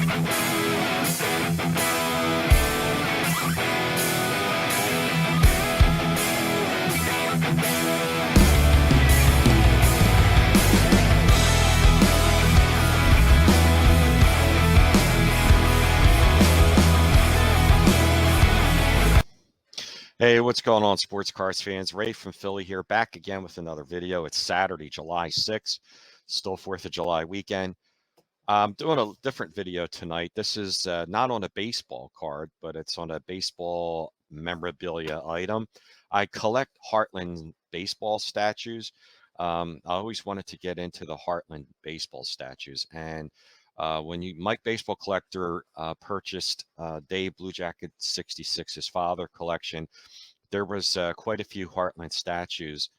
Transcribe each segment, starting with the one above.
Hey, what's going on, sports cars fans? Ray from Philly here, back again with another video. It's Saturday, July 6th, still 4th of July weekend. I'm doing a different video tonight. This is not on a baseball card, but it's on a baseball memorabilia item. I collect Hartland baseball statues. I always wanted to get into the Hartland baseball statues. And when Mike Baseball Collector purchased Dave Blue Jacket 66's father collection, there was quite a few Hartland statues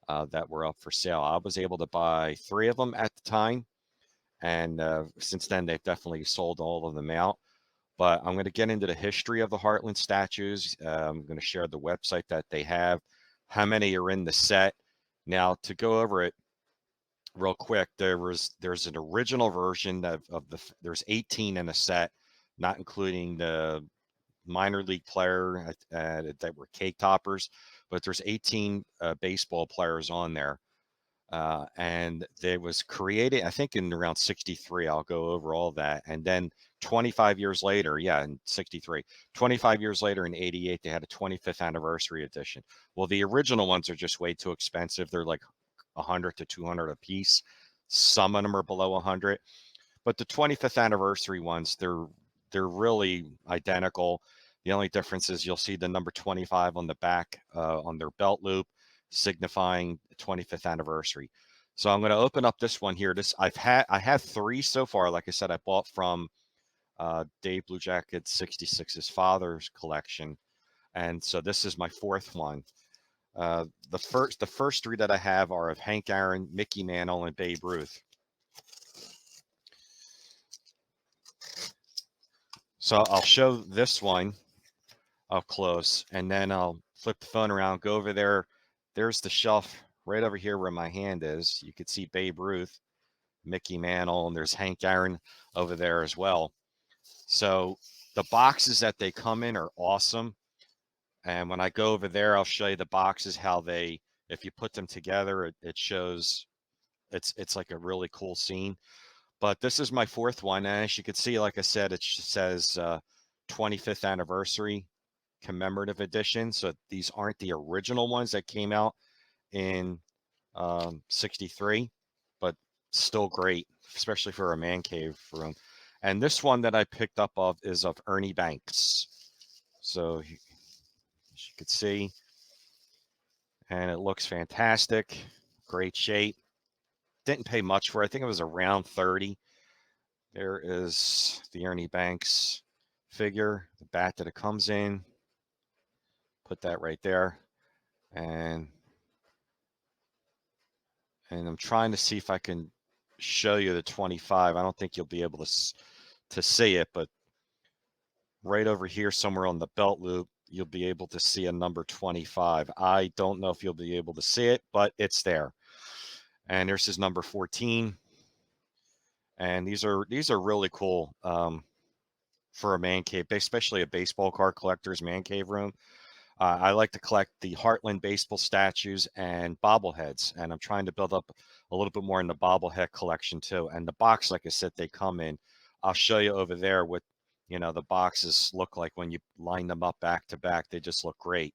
that were up for sale. I was able to buy 3 of them at the time. And since then, they've definitely sold all of them out. But I'm going to get into the history of the Hartland statues. I'm going to share the website that they have, how many are in the set. Now, to go over it real quick, there's an original version there's 18 in a set, not including the minor league player that were cake toppers, but there's 18 baseball players on there. And it was created, I think, in around 63. I'll go over all that. And then 25 years later, in 63, 25 years later in 88, they had a 25th anniversary edition. Well, the original ones are just way too expensive. They're like 100 to 200 a piece. Some of them are below 100. But the 25th anniversary ones, they're really identical. The only difference is you'll see the number 25 on the back on their belt loop, signifying the 25th anniversary. So I'm going to open up this one here. I have 3 so far. Like I said, I bought from Dave Blue Jacket 66's father's collection, and so this is my 4th one. The first 3 that I have are of Hank Aaron, Mickey Mantle, and Babe Ruth. So I'll show this one up close, and then I'll flip the phone around, go over there. There's the shelf right over here where my hand is. You could see Babe Ruth, Mickey Mantle, and there's Hank Aaron over there as well. So the boxes that they come in are awesome. And when I go over there, I'll show you the boxes, how if you put them together, it shows it's like a really cool scene. But this is my 4th one. And as you can see, like I said, it says 25th anniversary commemorative edition. So these aren't the original ones that came out in 63, but still great, especially for a man cave room. And this one that I picked up is of Ernie Banks. So as you can see, and it looks fantastic, great shape. Didn't pay much for it. I think it was around 30. There is the Ernie Banks figure, the bat that it comes in. Put that right there. And I'm trying to see if I can show you the 25. I don't think you'll be able to see it, but right over here somewhere on the belt loop, you'll be able to see a number 25. I don't know if you'll be able to see it, but it's there. And there's his number 14. And these are really cool for a man cave, especially a baseball card collector's man cave room. I like to collect the Hartland baseball statues and bobbleheads, and I'm trying to build up a little bit more in the bobblehead collection too. And the box, like I said, they come in. I'll show you over there what the boxes look like when you line them up back to back. They just look great.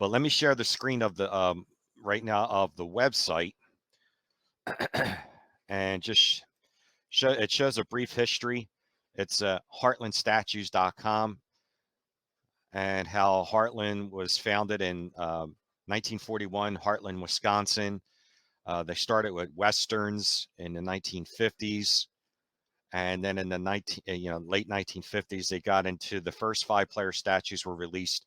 But let me share the screen of the right now of the website, and just it shows a brief history. It's heartlandstatues.com. and how Hartland was founded in 1941, Hartland, Wisconsin. They started with Westerns in the 1950s. And then in the late 1950s, they got into the first 5-player statues were released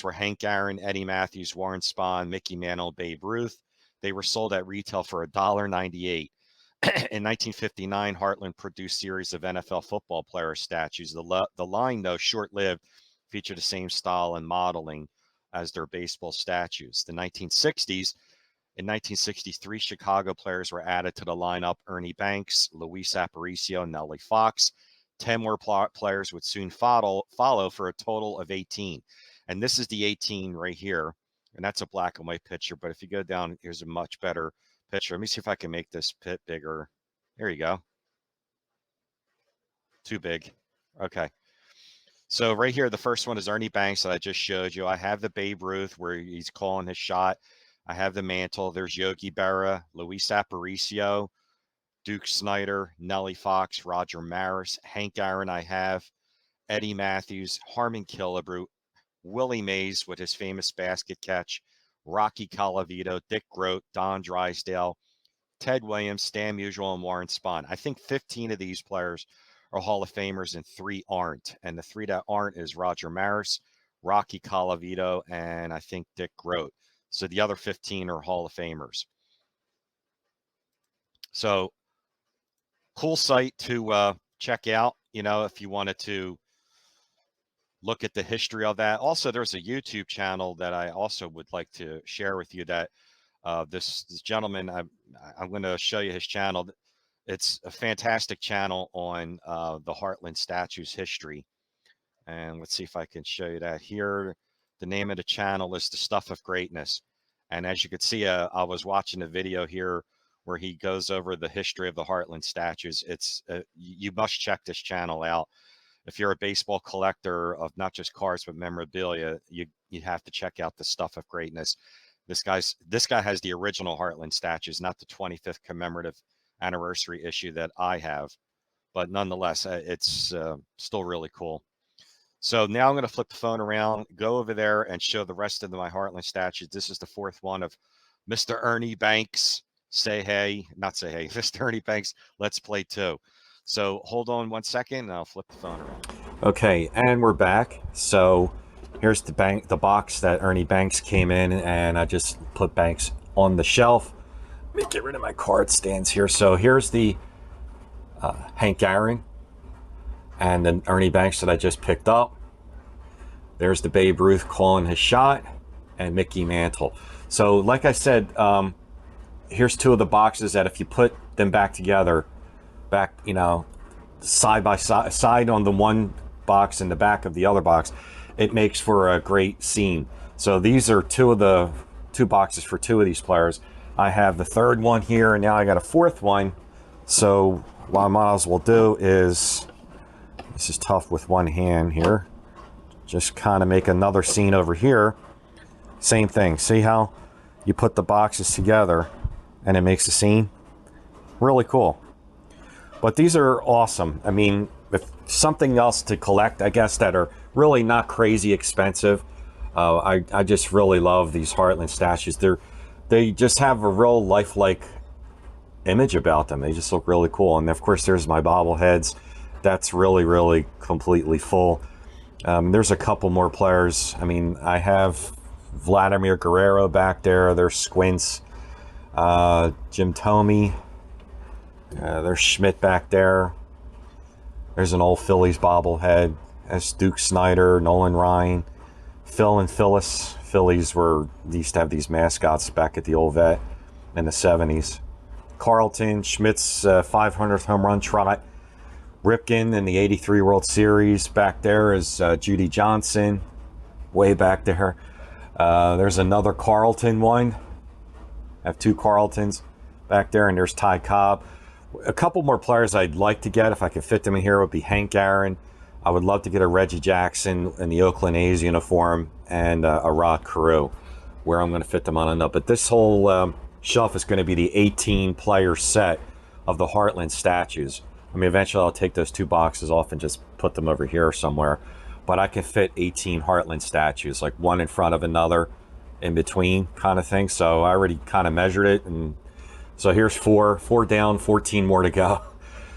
were Hank Aaron, Eddie Matthews, Warren Spahn, Mickey Mantle, Babe Ruth. They were sold at retail for $1.98. In 1959, Hartland produced series of NFL football player statues. The line, though short-lived, featured the same style and modeling as their baseball statues. The 1960s, In 1963, Chicago players were added to the lineup: Ernie Banks, Luis Aparicio, Nellie Fox. 10 more players would soon follow for a total of 18. And this is the 18 right here. And that's a black and white picture. But if you go down, here's a much better picture. Let me see if I can make this pit bigger. There you go. Too big. Okay. So right here, the first one is Ernie Banks that I just showed you. I have the Babe Ruth where he's calling his shot. I have the mantle. There's Yogi Berra, Luis Aparicio, Duke Snider, Nellie Fox, Roger Maris, Hank Aaron. I have Eddie Matthews, Harmon Killebrew, Willie Mays with his famous basket catch, Rocky Colavito, Dick Groat, Don Drysdale, Ted Williams, Stan Musial, and Warren Spahn. I think 15 of these players are Hall of Famers and 3 aren't. And the 3 that aren't is Roger Maris, Rocky Colavito, and I think Dick Groat. So the other 15 are Hall of Famers. So cool site to check out, you know, if you wanted to look at the history of that. Also, there's a YouTube channel that I also would like to share with you that this gentleman, I'm going to show you his channel. It's a fantastic channel on the Hartland Statue's history. And let's see if I can show you that here. The name of the channel is The Stuff of Greatness. And as you can see, I was watching a video here where he goes over the history of the Hartland statues. It's you must check this channel out. If you're a baseball collector of not just cards, but memorabilia, you have to check out The Stuff of Greatness. This guy has the original Hartland statues, not the 25th commemorative anniversary issue that I have. But nonetheless, it's still really cool. So now I'm going to flip the phone around, go over there and show the rest of my Hartland statues. This is the 4th one of Mr. Ernie Banks. Say hey, not say hey, Mr. Ernie Banks, let's play 2. So hold on 1 second and I'll flip the phone around. Okay, and we're back. So here's the box that Ernie Banks came in, and I just put Banks on the shelf. Let me get rid of my card stands here. So here's the Hank Aaron and then Ernie Banks that I just picked up. There's the Babe Ruth calling his shot, and Mickey Mantle. So like I said, here's 2 of the boxes that if you put them back together, you know, side by side on the one box and the back of the other box, it makes for a great scene. So these are 2 of the 2 boxes for 2 of these players. I have the 3rd one here, and now I got a 4th one. So what I might as well do is, this is tough with one hand here, just kind of make another scene over here. Same thing. See how you put the boxes together and it makes a scene? Really cool. But these are awesome. I mean, if something else to collect, I guess, that are really not crazy expensive. I just really love these Hartland statues. They just have a real lifelike image about them. They just look really cool. And of course, there's my bobbleheads. That's really completely full. There's a couple more players. I mean, I have Vladimir Guerrero back there. There's Squints, Jim Thome. There's Schmidt back there. There's an old Phillies bobblehead. That's Duke Snider, Nolan Ryan, Phil and Phyllis. Phillies used to have these mascots back at the old vet in the 70s. Carlton, Schmidt's 500th home run trot. Ripken in the 83 World Series. Back there is Judy Johnson, way back there. There's another Carlton one. I have 2 Carltons back there, and there's Ty Cobb. A couple more players I'd like to get, if I could fit them in here, would be Hank Aaron. I would love to get a Reggie Jackson in the Oakland A's uniform, and a Rod Carew, where I'm going to fit them on enough. But this whole shelf is going to be the 18-player set of the Hartland statues. I mean, eventually I'll take those 2 boxes off and just put them over here somewhere. But I can fit 18 Hartland statues, like one in front of another, in between kind of thing. So I already kind of measured it, and so here's 4 down, 14 more to go.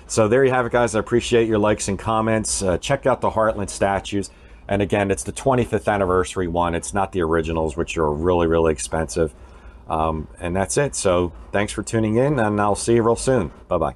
So there you have it, guys. I appreciate your likes and comments. Check out the Hartland statues. And again, it's the 25th anniversary one. It's not the originals, which are really expensive. And that's it. So thanks for tuning in, and I'll see you real soon. Bye-bye.